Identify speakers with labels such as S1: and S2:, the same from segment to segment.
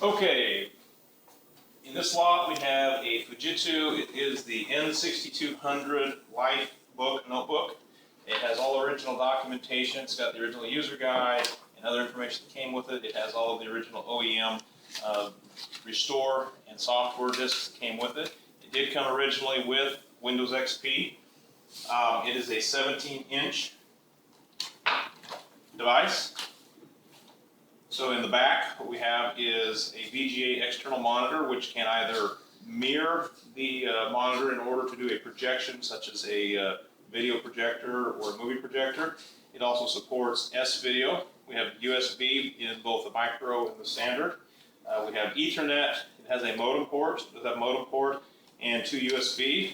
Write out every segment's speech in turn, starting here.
S1: Okay, in this lot we have a Fujitsu. It is the N6200 LifeBook notebook. It has all original documentation. It's got the original user guide and other information that came with it. It has all of the original OEM restore and software disks that came with it. It did come originally with Windows XP. It is a 17-inch device. So in the back, what we have is a VGA external monitor, which can either mirror the monitor in order to do a projection, such as a video projector or a movie projector. It also supports S-video. We have USB in both the micro and the standard. We have Ethernet. It has a modem port. It does have a modem port and 2 USB.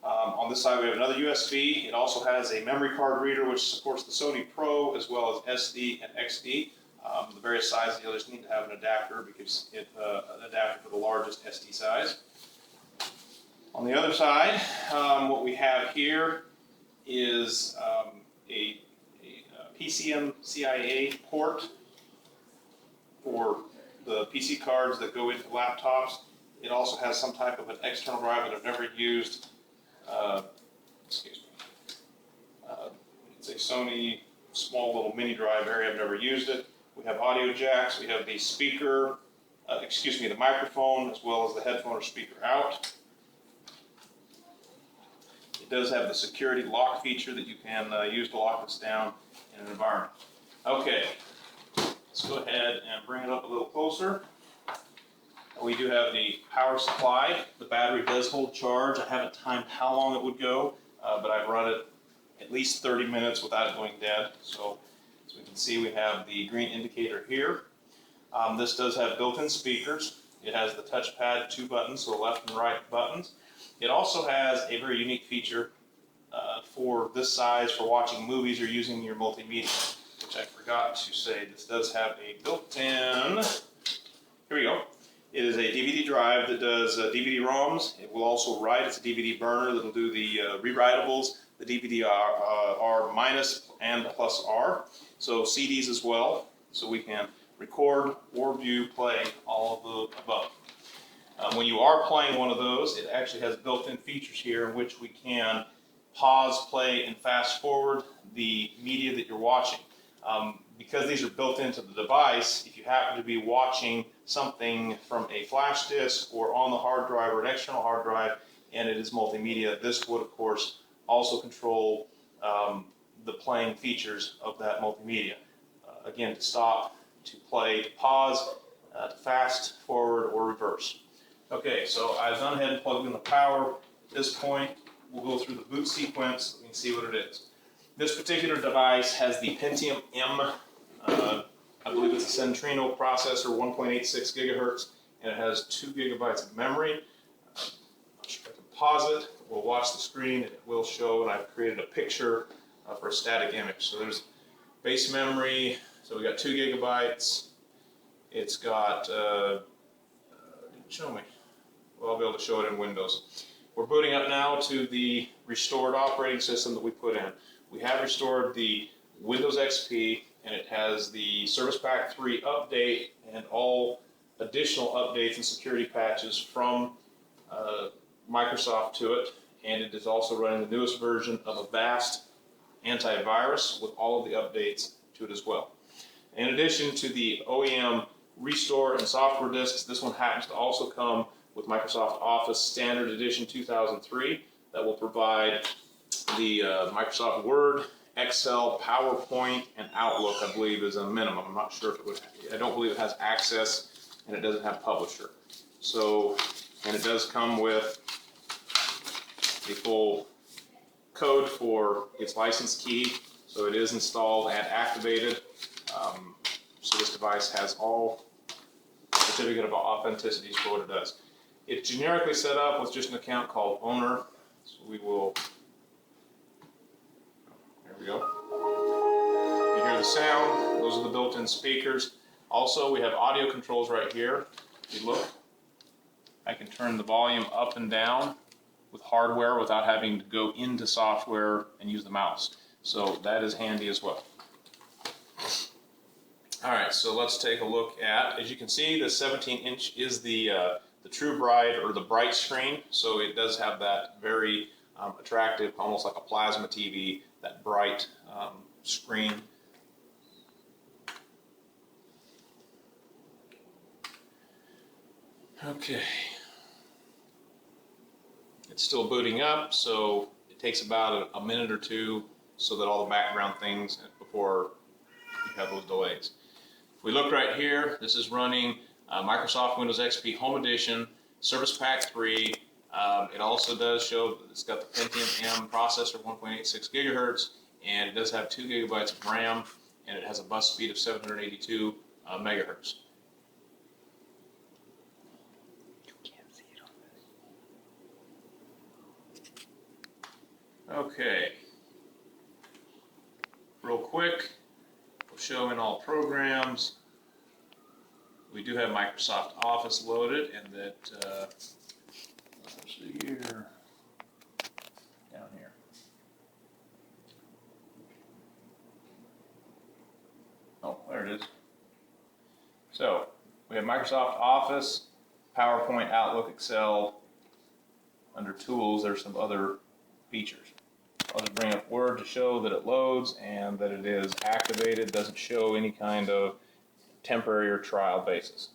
S1: On this side, we have another USB. It also has a memory card reader, which supports the Sony Pro as well as SD and XD. The various sizes, you'll just need to have an adapter because it's an adapter for the largest SD size. On the other side, what we have here is a PCM-CIA port for the PC cards that go into laptops. It also has some type of an external drive that I've never used. Excuse me. It's a Sony small little mini drive area. I've never used it. We have audio jacks. We have the speaker, the microphone, as well as the headphone or speaker out. It does have the security lock feature that you can use to lock this down in an environment. Okay, let's go ahead and bring it up a little closer. We do have the power supply. The battery does hold charge. I haven't timed how long it would go, but I've run it at least 30 minutes without it going dead. So as we can see, we have the green indicator here. This does have built-in speakers. It has the touchpad, 2 buttons, so left and right buttons. It also has a very unique feature for this size for watching movies or using your multimedia, which I forgot to say. This does have a built-in, here we go. It is a DVD drive that does DVD-ROMs. It will also write. It's a DVD burner that will do the rewritables. The DVD are minus and plus R. So CDs as well. So we can record or view, play, all of the above. When you are playing one of those, it actually has built-in features here in which we can pause, play, and fast forward the media that you're watching. Because these are built into the device, if you happen to be watching something from a flash disk or on the hard drive or an external hard drive and it is multimedia, this would of course also control the playing features of that multimedia. Again, to stop, to play, to pause, to fast forward or reverse. Okay, so I've gone ahead and plugged in the power. At this point, we'll go through the boot sequence so we can see what it is. This particular device has the Pentium M, I believe it's a Centrino processor, 1.86 gigahertz, and it has 2 gigabytes of memory. I'm not sure if I can pause it. We'll watch the screen, and it will show, and I've created a picture for a static image. So there's base memory, so we got 2 gigabytes. It's got, didn't show me. Well, I'll be able to show it in Windows. We're booting up now to the restored operating system that we put in. We have restored the Windows XP, and it has the Service Pack 3 update and all additional updates and security patches from Microsoft to it. And it is also running the newest version of Avast antivirus with all of the updates to it as well. In addition to the OEM restore and software disks, this one happens to also come with Microsoft Office Standard Edition 2003 that will provide the Microsoft Word, Excel, PowerPoint, and Outlook, I believe, is a minimum. I'm not sure if it would, I don't believe it has Access, and it doesn't have Publisher. So, and it does come with the full code for its license key, so it is installed and activated. So this device has all certificate of authenticities for what it does. It's generically set up with just an account called Owner, so we will, there we go. You hear the sound, those are the built-in speakers. Also, we have audio controls right here. If you look, I can turn the volume up and down with hardware without having to go into software and use the mouse. So that is handy as well. All right, so let's take a look at, as you can see, the 17-inch is the TruBrite or the bright screen. So it does have that very attractive, almost like a plasma TV, that bright screen. Okay. It's still booting up, so it takes about a minute or two so that all the background things before you have those delays. If we look right here, this is running Microsoft Windows XP Home Edition, Service Pack 3. It also does show that it's got the Pentium M processor, 1.86 gigahertz, and it does have 2 gigabytes of RAM, and it has a bus speed of 782 megahertz. Okay, real quick, we'll show in all programs. We do have Microsoft Office loaded, and that, let's see here, down here. Oh, there it is. So, we have Microsoft Office, PowerPoint, Outlook, Excel. Under Tools, there's some other features. I'll just bring up Word to show that it loads and that it is activated. It doesn't show any kind of temporary or trial basis.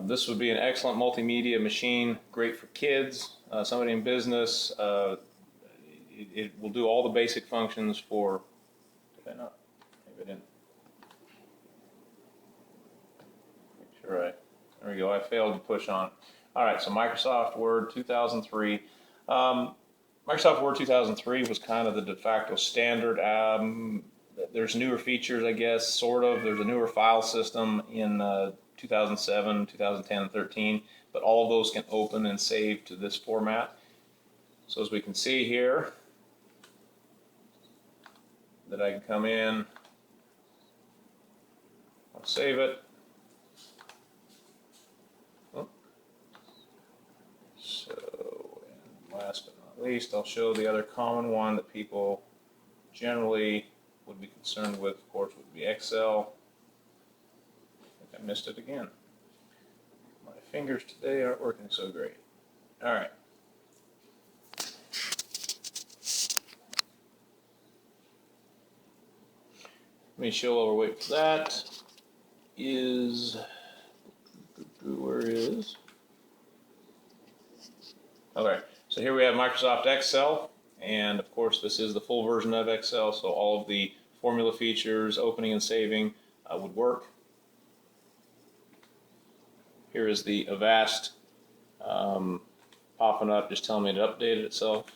S1: This would be an excellent multimedia machine, great for kids, somebody in business. It will do all the basic functions for, did I not? Maybe I didn't. Make sure there we go, I failed to push on it. All right, so Microsoft Word 2003. Microsoft Word 2003 was kind of the de facto standard. There's newer features, I guess, sort of. There's a newer file system in 2007, 2010, and 13, but all of those can open and save to this format. So as we can see here, that I can come in, I'll save it. So, and last but not least, I'll show the other common one that people generally would be concerned with, of course, would be Excel. I think I missed it again. My fingers today aren't working so great. All right. Let me show while we're waiting for that. Where is? Okay, so here we have Microsoft Excel, and of course this is the full version of Excel, so all of the formula features, opening and saving would work. Here is the Avast popping up, just telling me to update it itself.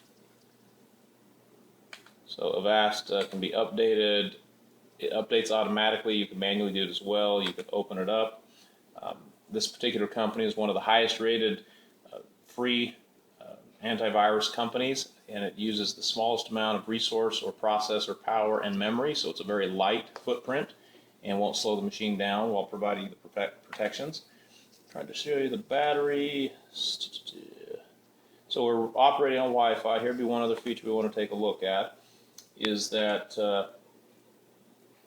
S1: So Avast can be updated. It updates automatically. You can manually do it as well. You can open it up. This particular company is one of the highest rated free antivirus companies, and it uses the smallest amount of resource or processor power and memory, so it's a very light footprint and won't slow the machine down while providing the protections. Trying to show you the battery. So we're operating on Wi-Fi. Here'd be one other feature we want to take a look at, is that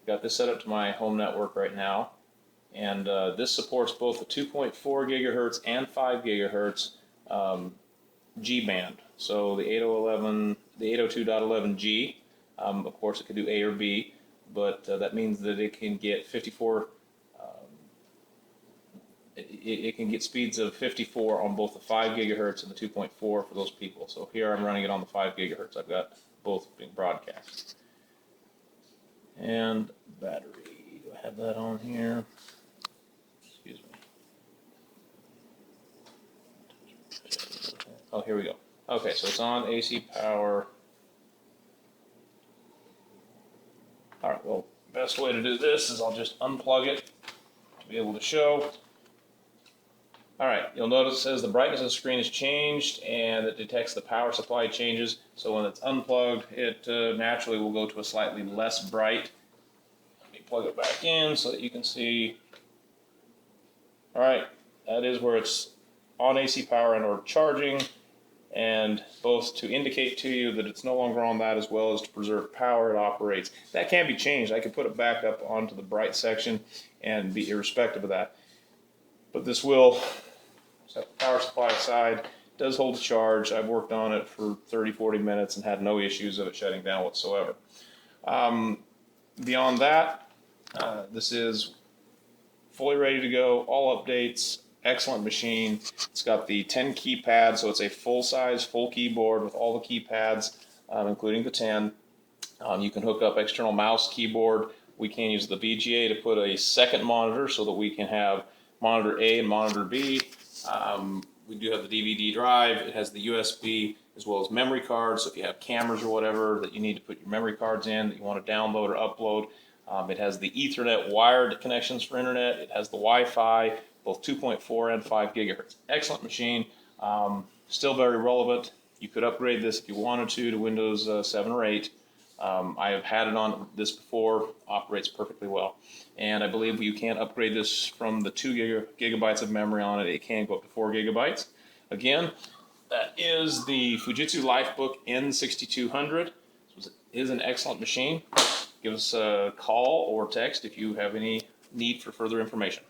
S1: got this set up to my home network right now, and this supports both the 2.4 gigahertz and 5 gigahertz G-band. So the 802.11G, of course it could do A or B, but that means that it can get 54, it can get speeds of 54 on both the 5 gigahertz and the 2.4 for those people. So here I'm running it on the 5 gigahertz. I've got both being broadcast. And battery, do I have that on here? Excuse me. Oh, here we go. Okay, so it's on AC power. All right, well, best way to do this is I'll just unplug it to be able to show. All right, you'll notice it says the brightness of the screen has changed and it detects the power supply changes. So when it's unplugged, it naturally will go to a slightly less bright. Let me plug it back in so that you can see. All right, that is where it's on AC power and or charging. and both to indicate to you that it's no longer on that, as well as to preserve power, it operates. That can be changed. I could put it back up onto the bright section and be irrespective of that. But this will set the power supply aside. It does hold a charge. I've worked on it for 30-40 minutes and had no issues of it shutting down whatsoever. Beyond that, this is fully ready to go, all updates, excellent machine. It's got the 10 keypad, so it's a full-size, full keyboard with all the keypads, including the 10. You can hook up external mouse, keyboard. We can use the VGA to put a second monitor so that we can have monitor A and monitor B. We do have the DVD drive. It has the USB as well as memory cards. So if you have cameras or whatever that you need to put your memory cards in, that you want to download or upload. It has the Ethernet wired connections for internet. It has the Wi-Fi, both 2.4 and 5 gigahertz. Excellent machine. Still very relevant. You could upgrade this if you wanted to Windows 7 or 8. I have had it on this before. Operates perfectly well. And I believe you can upgrade this from the 2 gigabytes of memory on it. It can go up to 4 gigabytes. Again, that is the Fujitsu LifeBook N6200. This is an excellent machine. Give us a call or text if you have any need for further information.